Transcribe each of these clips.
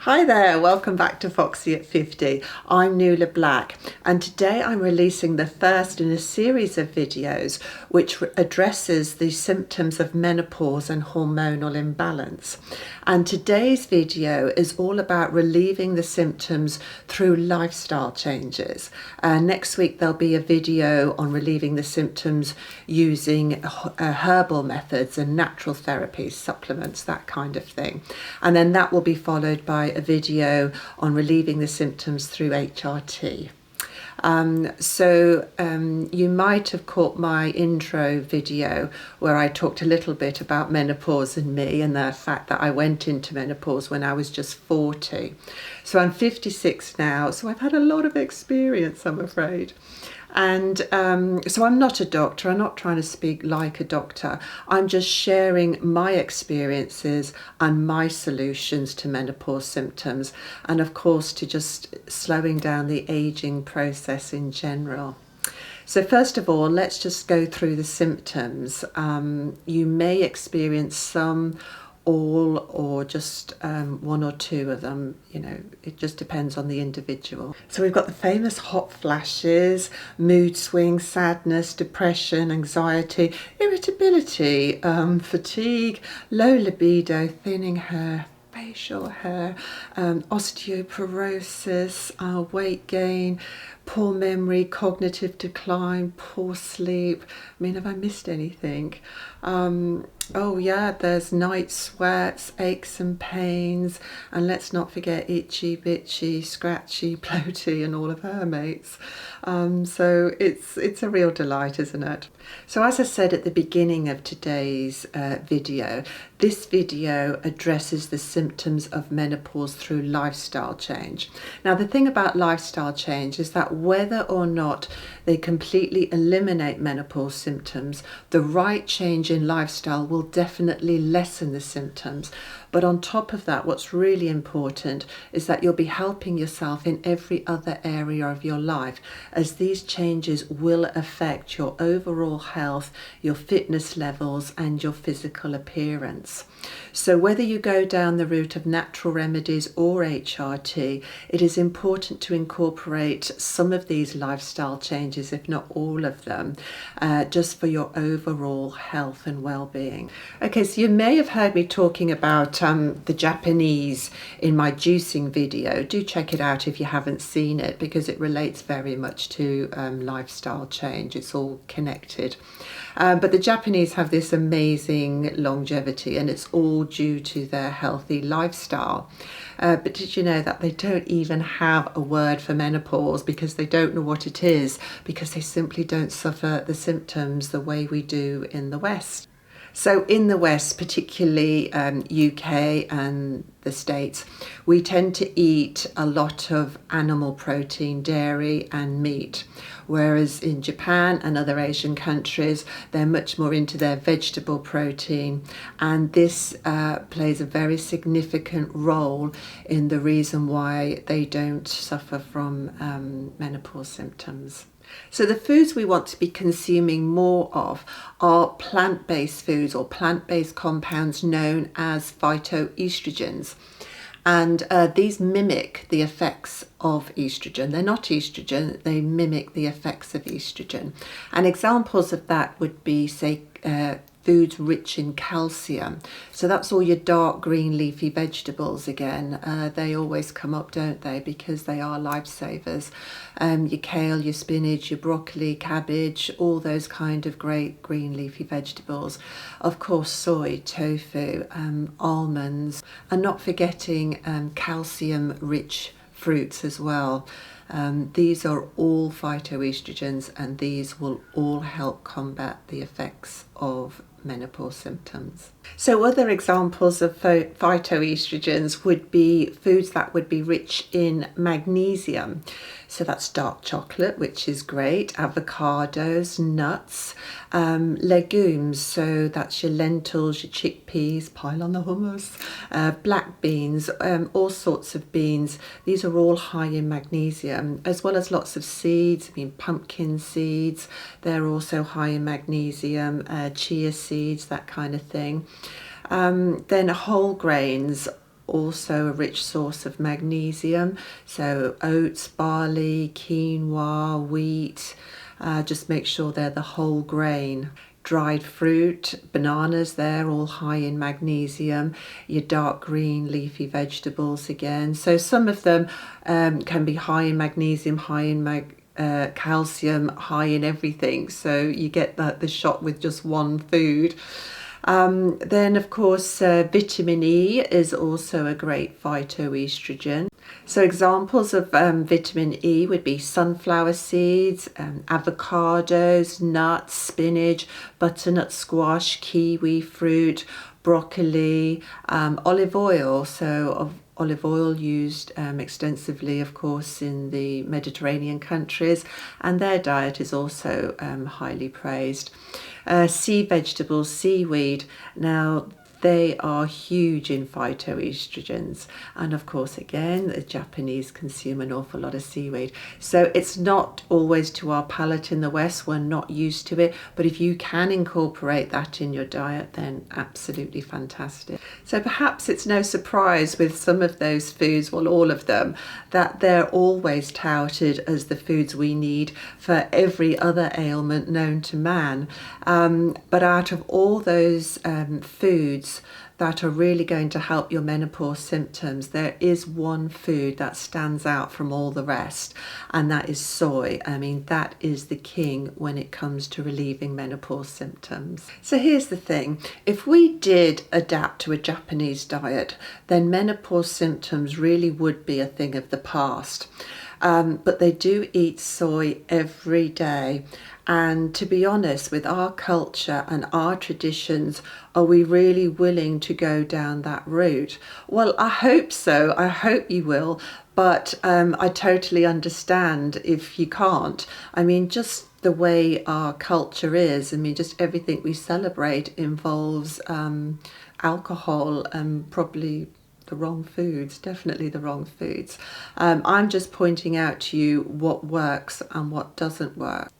Hi there, welcome back to Foxy at 50. I'm Nuala Black, and today I'm releasing the first in a series of videos which addresses the symptoms of menopause and hormonal imbalance. And today's video is all about relieving the symptoms through lifestyle changes. Next week there'll be a video on relieving the symptoms using herbal methods and natural therapies, supplements, that kind of thing. And then that will be followed by a video on relieving the symptoms through HRT. You might have caught my intro video where I talked a little bit about menopause and me and the fact that I went into menopause when I was just 40. So I'm 56 now, so I've had a lot of experience, I'm afraid. And so I'm not a doctor, I'm not trying to speak like a doctor, I'm just sharing my experiences and my solutions to menopause symptoms, and of course to just slowing down the aging process in general. So first of all, let's just go through the symptoms. You may experience some, all, or just one or two of them. It just depends on the individual. So we've got the famous hot flashes, mood swings, sadness, depression, anxiety, irritability, fatigue, low libido, thinning hair, facial hair, osteoporosis, weight gain, poor memory, cognitive decline, poor sleep. Have I missed anything? Oh yeah, there's night sweats, aches and pains, and let's not forget itchy, bitchy, scratchy, bloaty, and all of her mates. So it's a real delight, isn't it? So as I said at the beginning of today's video, this video addresses the symptoms of menopause through lifestyle change. Now the thing about lifestyle change is that whether or not they completely eliminate menopause symptoms, the right change in lifestyle will definitely lessen the symptoms. But on top of that, what's really important is that you'll be helping yourself in every other area of your life, as these changes will affect your overall health, your fitness levels, and your physical appearance. So whether you go down the route of natural remedies or HRT, it is important to incorporate some of these lifestyle changes, if not all of them, just for your overall health and well-being. Okay, so you may have heard me talking about the Japanese in my juicing video. Do check it out if you haven't seen it, because it relates very much to lifestyle change. It's all connected. But the Japanese have this amazing longevity, and it's all due to their healthy lifestyle. But did you know that they don't even have a word for menopause, because they don't know what it is, because they simply don't suffer the symptoms the way we do in the West. So in the West, particularly UK and the States, we tend to eat a lot of animal protein, dairy and meat. Whereas in Japan and other Asian countries, they're much more into their vegetable protein. And this plays a very significant role in the reason why they don't suffer from menopause symptoms. So the foods we want to be consuming more of are plant-based foods or plant-based compounds known as phytoestrogens. And these mimic the effects of estrogen. They're not estrogen, they mimic the effects of estrogen. And examples of that would be, say, foods rich in calcium. So that's all your dark green leafy vegetables again. They always come up, don't they? Because they are lifesavers. Your kale, your spinach, your broccoli, cabbage, all those kind of great green leafy vegetables. Of course, soy, tofu, almonds, and not forgetting calcium rich fruits as well. These are all phytoestrogens, and these will all help combat the effects of menopause symptoms. So other examples of phytoestrogens would be foods that would be rich in magnesium. So that's dark chocolate, which is great, avocados, nuts, legumes, so that's your lentils, your chickpeas, pile on the hummus, black beans, all sorts of beans. These are all high in magnesium, as well as lots of seeds. Pumpkin seeds, they're also high in magnesium, chia seeds, that kind of thing. Then whole grains also a rich source of magnesium. So oats, barley, quinoa, wheat, just make sure they're the whole grain. Dried fruit, bananas, they're all high in magnesium. Your dark green leafy vegetables again. So some of them can be high in magnesium, high in calcium, high in everything. So you get the shot with just one food. Then of course vitamin E is also a great phytoestrogen. So examples of vitamin E would be sunflower seeds, avocados, nuts, spinach, butternut squash, kiwi fruit, broccoli, olive oil. So olive oil used extensively, of course, in the Mediterranean countries, and their diet is also highly praised. Sea vegetables, seaweed. Now, they are huge in phytoestrogens, and of course again the Japanese consume an awful lot of seaweed, so it's not always to our palate in the West. We're not used to it, but if you can incorporate that in your diet, then absolutely fantastic. So perhaps it's no surprise with some of those foods, well, all of them, that they're always touted as the foods we need for every other ailment known to man, but out of all those foods that are really going to help your menopause symptoms, there is one food that stands out from all the rest, and that is soy. I mean, that is the king when it comes to relieving menopause symptoms. So here's the thing, if we did adapt to a Japanese diet, then menopause symptoms really would be a thing of the past. But they do eat soy every day. And to be honest, with our culture and our traditions, are we really willing to go down that route? Well, I hope so. I hope you will. But I totally understand if you can't. I mean, just the way our culture is, I mean, just everything we celebrate involves alcohol and probably the wrong foods, definitely the wrong foods. I'm just pointing out to you what works and what doesn't work.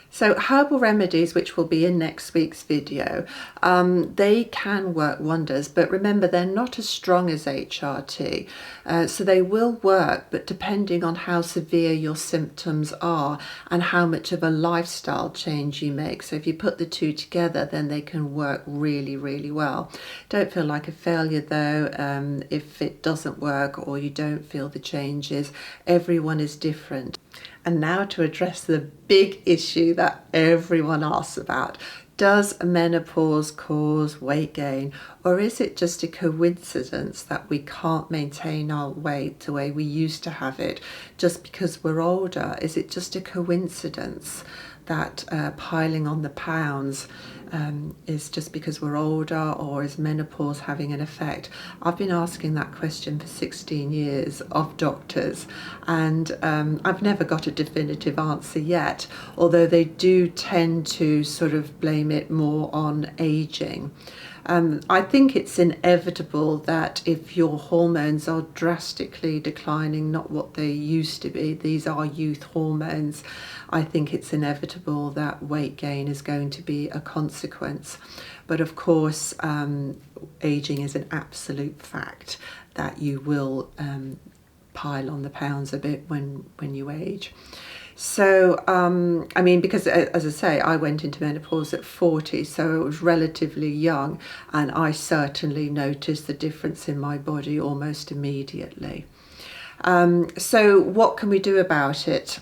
So herbal remedies, which will be in next week's video, they can work wonders, but remember they're not as strong as HRT. So they will work, but depending on how severe your symptoms are and how much of a lifestyle change you make. So if you put the two together, then they can work really, really well. Don't feel like a failure though if it doesn't work or you don't feel the changes. Everyone is different. And now to address the big issue that everyone asks about. Does menopause cause weight gain, or is it just a coincidence that we can't maintain our weight the way we used to have it just because we're older? Is it just a coincidence that piling on the pounds is just because we're older, or is menopause having an effect? I've been asking that question for 16 years of doctors, and I've never got a definitive answer yet, although they do tend to sort of blame it more on aging. I think it's inevitable that if your hormones are drastically declining, not what they used to be, these are youth hormones, I think it's inevitable that weight gain is going to be a consequence. But of course, aging is an absolute fact that you will pile on the pounds a bit when you age. So, I mean, because as I say, I went into menopause at 40, so it was relatively young, and I certainly noticed the difference in my body almost immediately. So what can we do about it?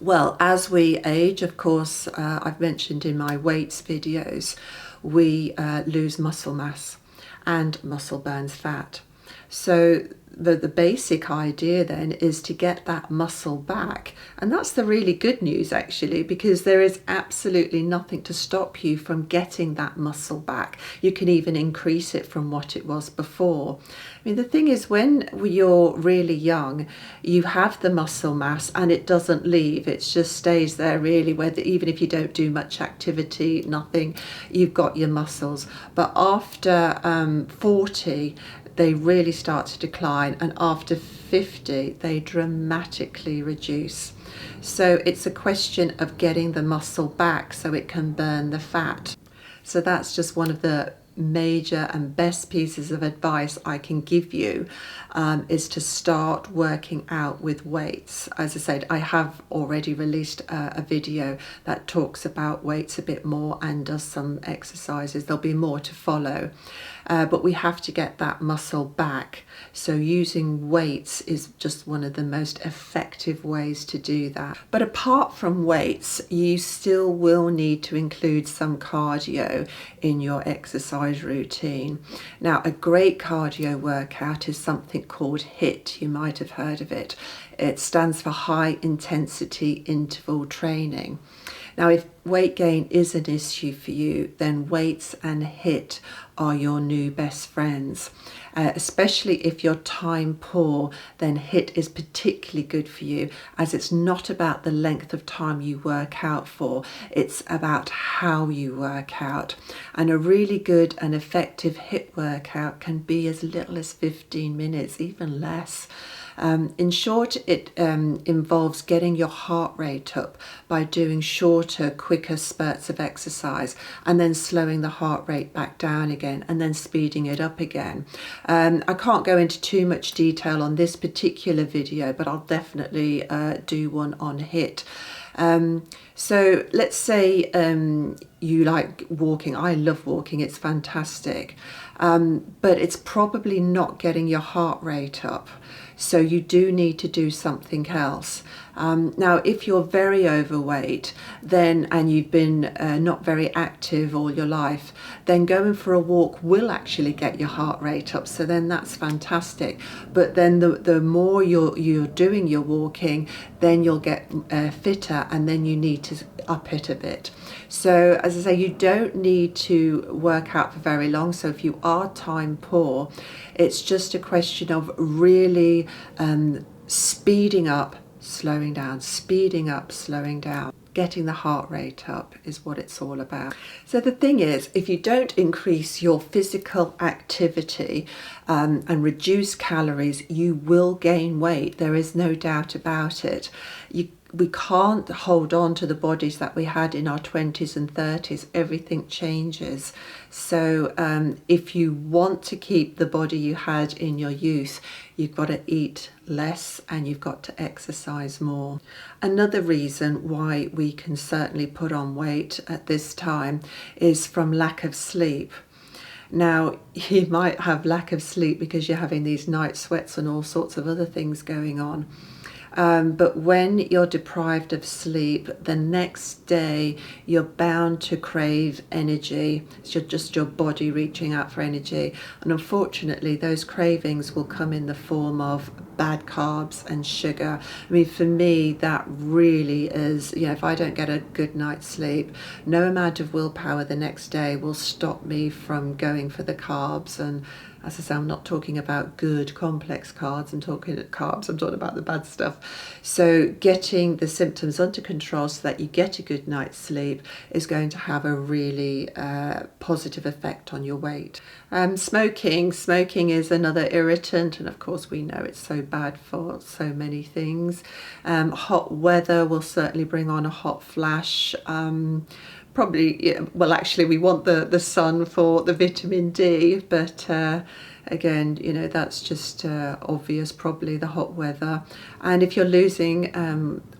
Well, as we age, of course, I've mentioned in my weights videos, we lose muscle mass, and muscle burns fat. So the basic idea then is to get that muscle back, and that's the really good news actually, because there is absolutely nothing to stop you from getting that muscle back. You can even increase it from what it was before. I mean, the thing is, when you're really young, you have the muscle mass and it doesn't leave, it just stays there really, whether even if you don't do much activity, nothing, you've got your muscles. But after 40, they really start to decline, and after 50 they dramatically reduce. So it's a question of getting the muscle back so it can burn the fat. So that's just one of the major and best pieces of advice I can give you is to start working out with weights. As I said, I have already released a video that talks about weights a bit more and does some exercises. There'll be more to follow, but we have to get that muscle back. So using weights is just one of the most effective ways to do that. But apart from weights, you still will need to include some cardio in your exercise routine. Now, a great cardio workout is something called HIIT. You might have heard of it. It stands for high intensity interval training. Now, if weight gain is an issue for you, then weights and HIIT are your new best friends. Especially if you're time poor, then HIIT is particularly good for you, as it's not about the length of time you work out for, it's about how you work out. And a really good and effective HIIT workout can be as little as 15 minutes, even less. In short, it involves getting your heart rate up by doing shorter, quicker spurts of exercise and then slowing the heart rate back down again and then speeding it up again. I can't go into too much detail on this particular video, but I'll definitely do one on HIIT. So let's say you like walking. I love walking, it's fantastic, but it's probably not getting your heart rate up. So you do need to do something else. Now, if you're very overweight then and you've been not very active all your life, then going for a walk will actually get your heart rate up. So then that's fantastic. But then the more you're doing your walking, then you'll get fitter, and then you need to up it a bit. So as I say, you don't need to work out for very long. So if you are time poor, it's just a question of really speeding up, slowing down, speeding up, slowing down. Getting the heart rate up is what it's all about. So the thing is, if you don't increase your physical activity and reduce calories, you will gain weight. There is no doubt about it. We can't hold on to the bodies that we had in our 20s and 30s. Everything changes. So if you want to keep the body you had in your youth, you've got to eat less and you've got to exercise more. Another reason why we can certainly put on weight at this time is from lack of sleep. Now, you might have lack of sleep because you're having these night sweats and all sorts of other things going on. But when you're deprived of sleep, the next day you're bound to crave energy. It's just your body reaching out for energy. And unfortunately, those cravings will come in the form of bad carbs and sugar. I mean, for me, that really is, if I don't get a good night's sleep, no amount of willpower the next day will stop me from going for the carbs. And as I say, I'm not talking about good complex carbs, I'm talking about the bad stuff. So getting the symptoms under control so that you get a good night's sleep is going to have a really positive effect on your weight. Smoking is another irritant, and of course we know it's so bad for so many things. Hot weather will certainly bring on a hot flash. Probably, yeah, well, actually we want the sun for the vitamin D, but again, that's just obvious, probably the hot weather. And if you're losing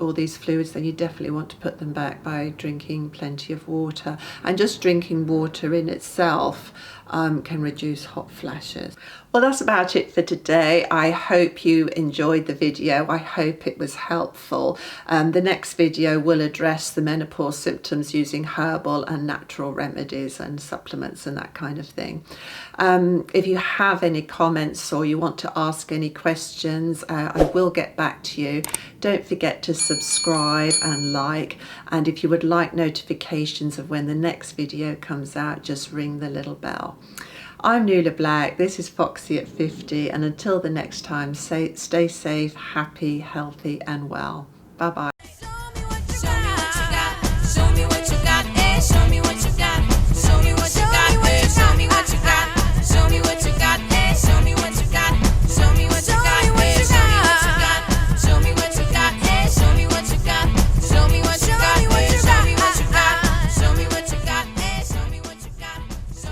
all these fluids, then you definitely want to put them back by drinking plenty of water. And just drinking water in itself can reduce hot flashes. Well, that's about it for today. I hope you enjoyed the video. I hope it was helpful. The next video will address the menopause symptoms using herbal and natural remedies and supplements and that kind of thing. If you have any comments or you want to ask any questions, I will get back to you. Don't forget to subscribe and like, and if you would like notifications of when the next video comes out, just ring the little bell. I'm Nuala Black, this is Foxy at 50, and until the next time, stay safe, happy, healthy and well. Bye bye.